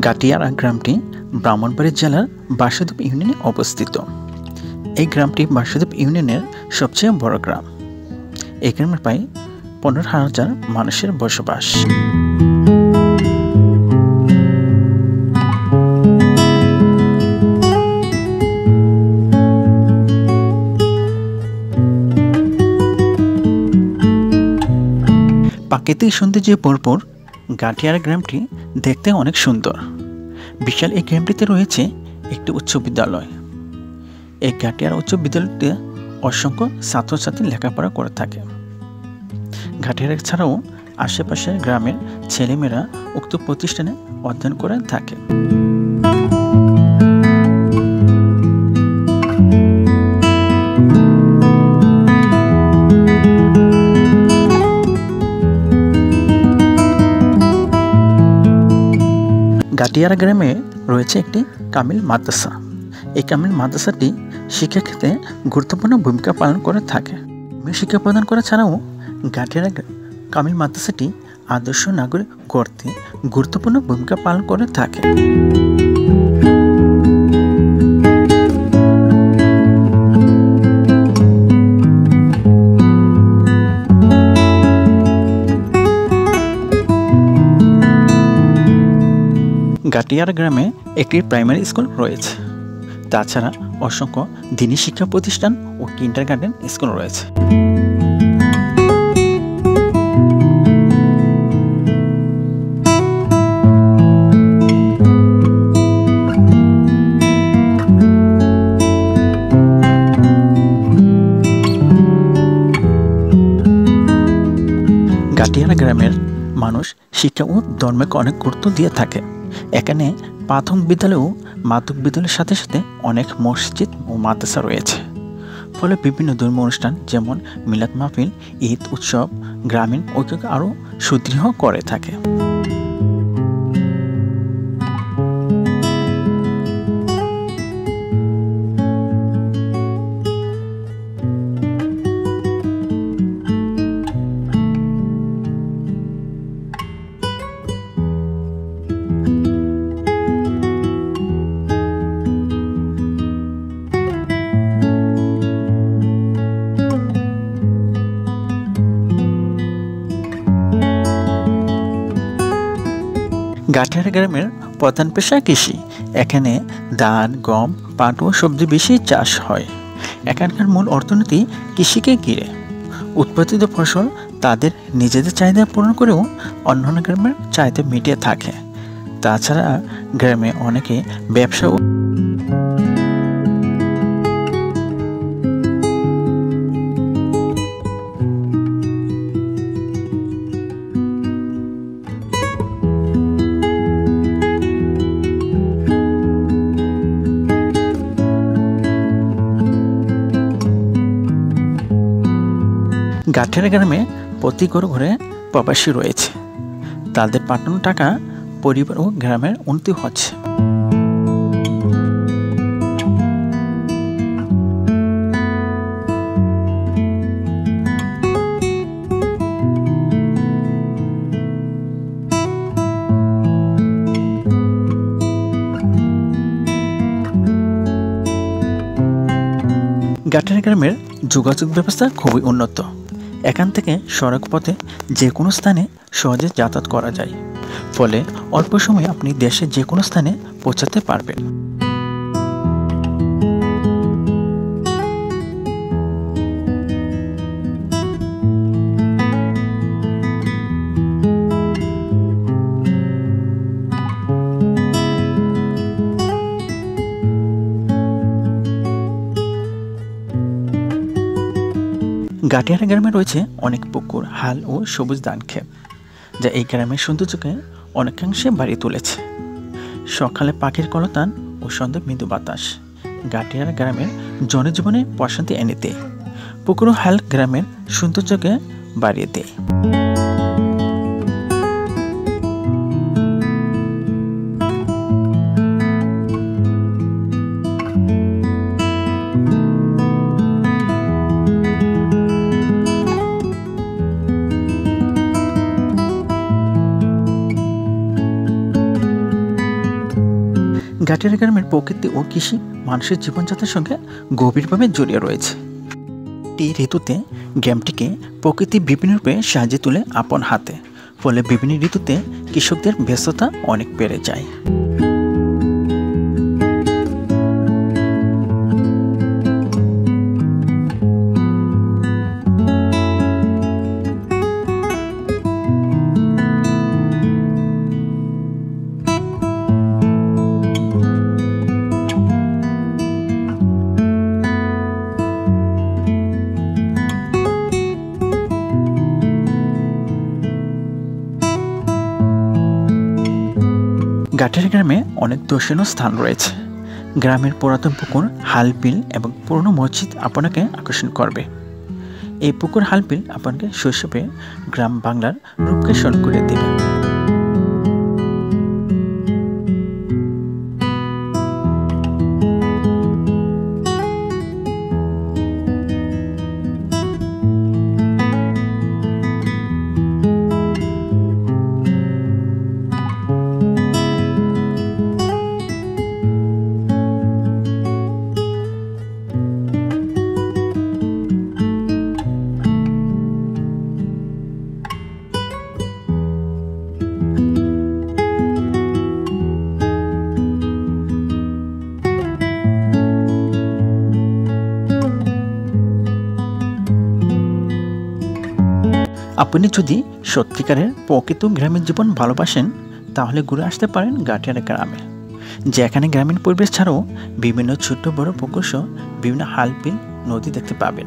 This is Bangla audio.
গাটিয়ারা গ্রামটি ব্রাহ্মণবাড়িয়া জেলার বাসুদেব ইউনিয়নে অবস্থিত। এই গ্রামটি বাসুদেব ইউনিয়নের সবচেয়ে বড় গ্রাম। এই গ্রামে প্রায় 15,000 মানুষের বসবাস। প্রাকৃতিক সৌন্দর্যে ভরপুর গাটিয়ারা গ্রামটি দেখতে অনেক সুন্দর। বিশাল এই গ্রামটিতে রয়েছে একটি উচ্চ বিদ্যালয়। এই গাটিয়ারা উচ্চ বিদ্যালয়টিতে অসংখ্য ছাত্রছাত্রী লেখাপড়া করে থাকে। গাটিয়ারা ছাড়াও আশেপাশের গ্রামের ছেলেমেয়েরা উক্ত প্রতিষ্ঠানে অধ্যয়ন করে থাকে। গাটিয়ারা গ্রামে রয়েছে একটি কামিল মাদ্রাসা। এই কামিল মাদ্রাসাটি শিক্ষাক্ষেত্রে গুরুত্বপূর্ণ ভূমিকা পালন করে থাকে। শিক্ষা প্রদান করা ছাড়াও গাটিয়ারা কামিল মাদ্রাসাটি আদর্শ নাগরিক গড়তে গুরুত্বপূর্ণ ভূমিকা পালন করে থাকে। গাটিয়ারা গ্রামে একটি প্রাইমারি স্কুল রয়েছে। তাছাড়া অসংখ্য দিনী শিক্ষা প্রতিষ্ঠান ও কিন্ডারগার্টেন স্কুল রয়েছে। গাটিয়ারা গ্রামের মানুষ শিক্ষা ও ধর্মকে অনেক গুরুত্ব দিয়ে থাকে। এখানে প্রাথমিক বিদ্যালয় ও মাধ্যমিক বিদ্যালয়ের সাথে সাথে অনেক মসজিদ ও মাদ্রাসা রয়েছে। ফলে বিভিন্ন ধর্মীয় অনুষ্ঠান যেমন মিলাদ মাহফিল, ঈদ উৎসব গ্রামীণ ঐক্যকে আরও সুদৃঢ় করে থাকে। গাটিয়ারা গ্রামের প্রধান পেশা কৃষি। এখানে ধান, গম, পাট ও সবজি বেশি চাষ হয়। এখানকার মূল অর্থনীতি কৃষিকে ঘিরে। উৎপাদিত ফসল তাদের নিজেদের চাহিদা পূরণ করেও অন্যান্য গ্রামের চাহিদা মিটিয়ে থাকে। তাছাড়া গ্রামে অনেকে ব্যবসা ও গাটিয়ারা গ্রামে প্রতি ঘরে প্রবাসী রয়েছে। তাদের পাঠানো টাকা পরিবার ও গ্রামের উন্নতি হচ্ছে। গাটিয়ারা গ্রামের যোগাযোগ ব্যবস্থা খুবই উন্নত। এখান থেকে সড়ক পথে যে কোনো স্থানে সহজে যাতায়াত করা যায়। ফলে অল্প সময়ে আপনি দেশের যে কোনো স্থানে পৌঁছাতে পারবেন। গাটিয়ারা গ্রামে রয়েছে অনেক পুকুর, হাল ও সবুজ ধান ক্ষেত, যা এই গ্রামের সৌন্দর্যকে অনেকাংশে বাড়িয়ে তুলেছে। সকালে পাখির কলতান ও সন্ধ্যায় মৃদু বাতাস গাটিয়ারা গ্রামের জনজীবনে প্রশান্তি এনে দেয়। পুকুর ও হাল গ্রামের সৌন্দর্যকে বাড়িয়ে দেয়। গাটিয়ারা গ্রামের প্রকৃতি ও কৃষি মানুষের জীবনযাত্রার সঙ্গে গভীরভাবে জড়িয়ে রয়েছে। এই ঋতুতে গ্রামটিকে প্রকৃতি বিভিন্ন রূপে সাজিয়ে তোলে আপন হাতে, ফলে বিভিন্ন ঋতুতে কৃষকদের ব্যস্ততা অনেক বেড়ে যায়। গাটিয়ারা গ্রামে অনেক দর্শনীয় স্থান রয়েছে। গ্রামের পুরাতন পুকুর, হাল বিল এবং পুরনো মসজিদ আপনাকে আকর্ষণ করবে। এই পুকুর, হাল বিল আপনাকে শৈশবে গ্রাম বাংলার রূপকে স্মরণ করে দেবে। আপনি যদি সত্যিকারের প্রকৃত গ্রামের জীবন ভালোবাসেন, তাহলে ঘুরে আসতে পারেন গাটিয়ারা গ্রামে, যেখানে গ্রামীণ পরিবেশ ছাড়াও বিভিন্ন ছোট বড় পুকুর সহ বিভিন্ন হাল বিল, নদী দেখতে পাবেন।